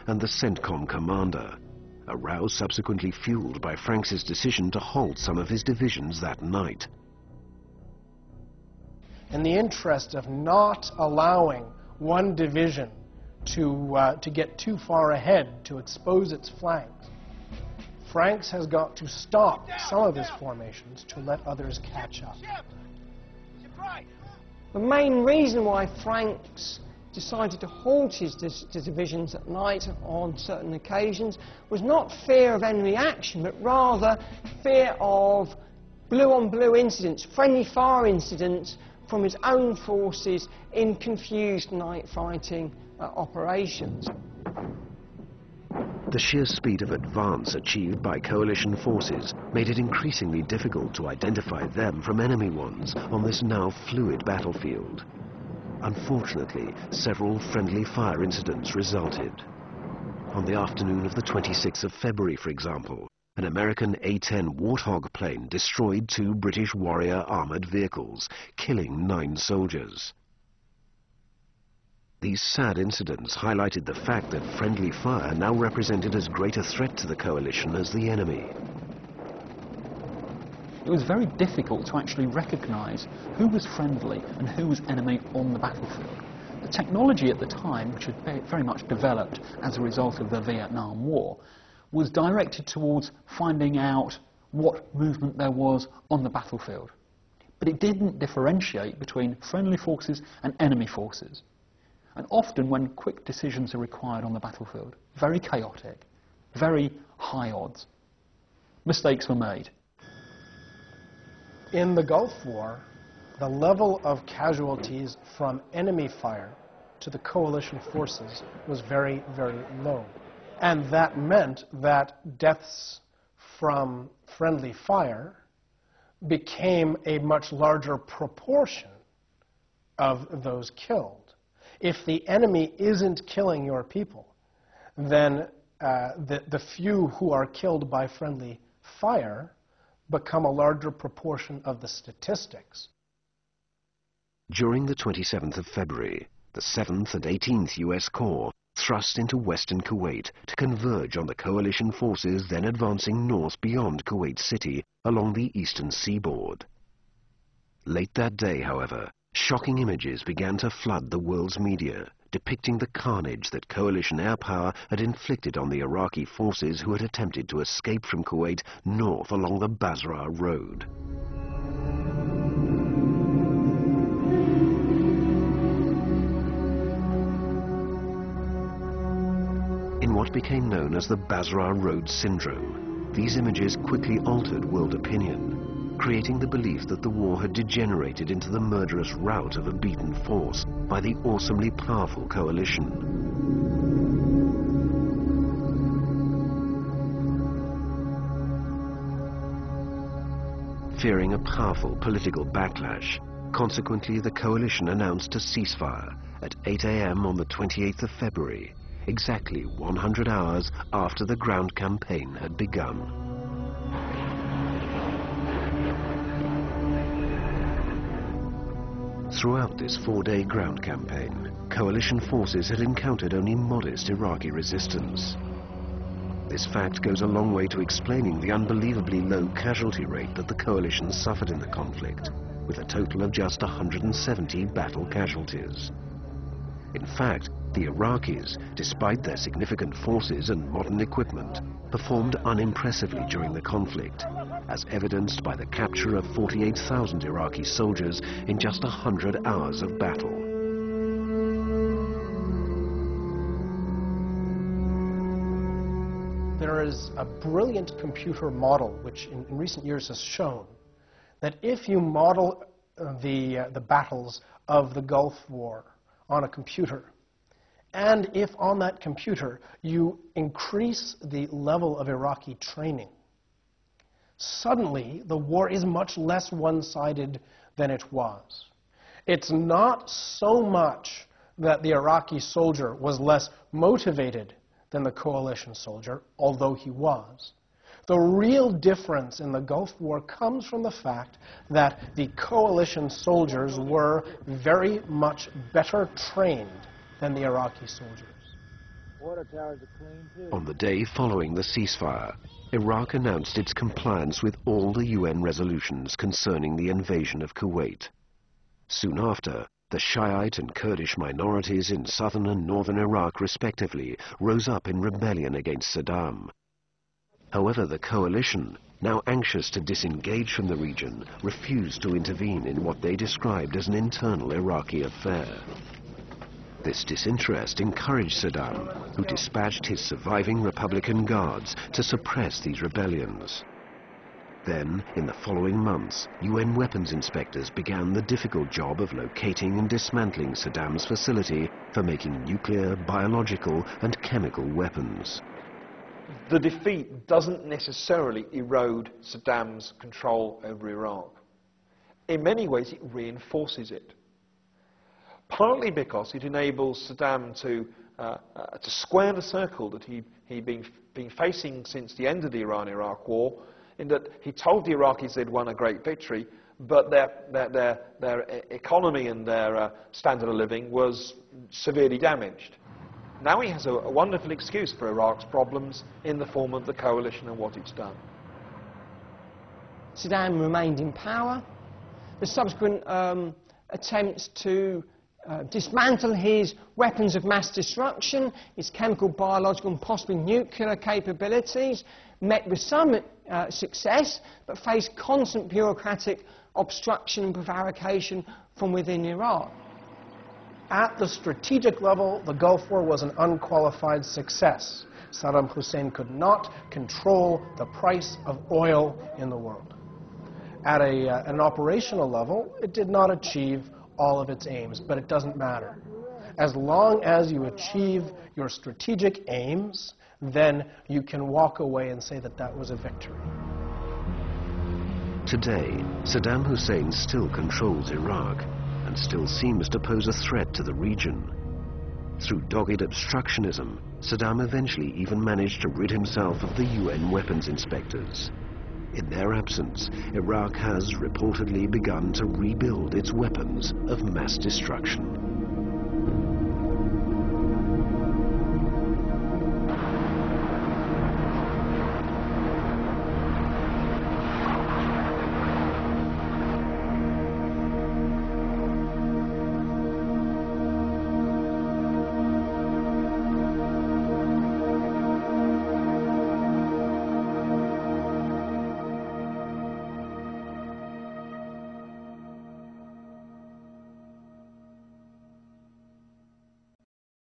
and the CENTCOM commander, a row subsequently fueled by Franks' decision to halt some of his divisions that night. In the interest of not allowing one division to get too far ahead to expose its flanks, Franks has got to stop some of his formations to let others catch up. The main reason why Franks decided to halt his divisions at night on certain occasions was not fear of enemy action, but rather fear of blue-on-blue incidents, friendly fire incidents from his own forces in confused night fighting operations. The sheer speed of advance achieved by coalition forces made it increasingly difficult to identify them from enemy ones on this now fluid battlefield. Unfortunately, several friendly fire incidents resulted. On the afternoon of the 26th of February, for example, an American A-10 Warthog plane destroyed 2 British Warrior armoured vehicles, killing 9 soldiers. These sad incidents highlighted the fact that friendly fire now represented as great a threat to the coalition as the enemy. It was very difficult to actually recognise who was friendly and who was enemy on the battlefield. The technology at the time, which had very much developed as a result of the Vietnam War, was directed towards finding out what movement there was on the battlefield. But it didn't differentiate between friendly forces and enemy forces. And often when quick decisions are required on the battlefield, very chaotic, very high odds, mistakes were made. In the Gulf War, the level of casualties from enemy fire to the coalition forces was very, very low. And that meant that deaths from friendly fire became a much larger proportion of those killed. If the enemy isn't killing your people, then the few who are killed by friendly fire become a larger proportion of the statistics. During the 27th of February, the 7th and 18th US Corps thrust into western Kuwait to converge on the coalition forces then advancing north beyond Kuwait City along the eastern seaboard. Late that day, however, shocking images began to flood the world's media, depicting the carnage that coalition air power had inflicted on the Iraqi forces who had attempted to escape from Kuwait north along the Basra Road. In what became known as the Basra Road Syndrome, these images quickly altered world opinion, creating the belief that the war had degenerated into the murderous rout of a beaten force by the awesomely powerful coalition. Fearing a powerful political backlash, consequently the coalition announced a ceasefire at 8 a.m. on the 28th of February, exactly 100 hours after the ground campaign had begun. Throughout this 4-day ground campaign, coalition forces had encountered only modest Iraqi resistance. This fact goes a long way to explaining the unbelievably low casualty rate that the coalition suffered in the conflict, with a total of just 170 battle casualties. In fact, the Iraqis, despite their significant forces and modern equipment, performed unimpressively during the conflict, as evidenced by the capture of 48,000 Iraqi soldiers in just 100 hours of battle. There is a brilliant computer model which in recent years has shown that if you model the battles of the Gulf War on a computer, and if on that computer you increase the level of Iraqi training, suddenly the war is much less one-sided than it was. It's not so much that the Iraqi soldier was less motivated than the coalition soldier, although he was. The real difference in the Gulf War comes from the fact that the coalition soldiers were very much better trained than the Iraqi soldiers. On the day following the ceasefire, Iraq announced its compliance with all the UN resolutions concerning the invasion of Kuwait. Soon after, the Shiite and Kurdish minorities in southern and northern Iraq respectively rose up in rebellion against Saddam. However, the coalition, now anxious to disengage from the region, refused to intervene in what they described as an internal Iraqi affair. This disinterest encouraged Saddam, who dispatched his surviving Republican guards to suppress these rebellions. Then, in the following months, UN weapons inspectors began the difficult job of locating and dismantling Saddam's facility for making nuclear, biological and chemical weapons. The defeat doesn't necessarily erode Saddam's control over Iraq. In many ways, it reinforces it. Partly because it enables Saddam to square the circle that he'd been facing since the end of the Iran-Iraq war, in that he told the Iraqis they'd won a great victory, but their economy and their standard of living was severely damaged. Now he has a wonderful excuse for Iraq's problems in the form of the coalition and what it's done. Saddam remained in power. The subsequent attempts to dismantle his weapons of mass destruction, his chemical, biological and possibly nuclear capabilities, met with some success, but faced constant bureaucratic obstruction and prevarication from within Iraq. At the strategic level, the Gulf War was an unqualified success. Saddam Hussein could not control the price of oil in the world. At an operational level, it did not achieve all of its aims, but it doesn't matter. As long as you achieve your strategic aims, then you can walk away and say that that was a victory. Today, Saddam Hussein still controls Iraq and still seems to pose a threat to the region. Through dogged obstructionism, Saddam eventually even managed to rid himself of the UN weapons inspectors. In their absence, Iraq has reportedly begun to rebuild its weapons of mass destruction.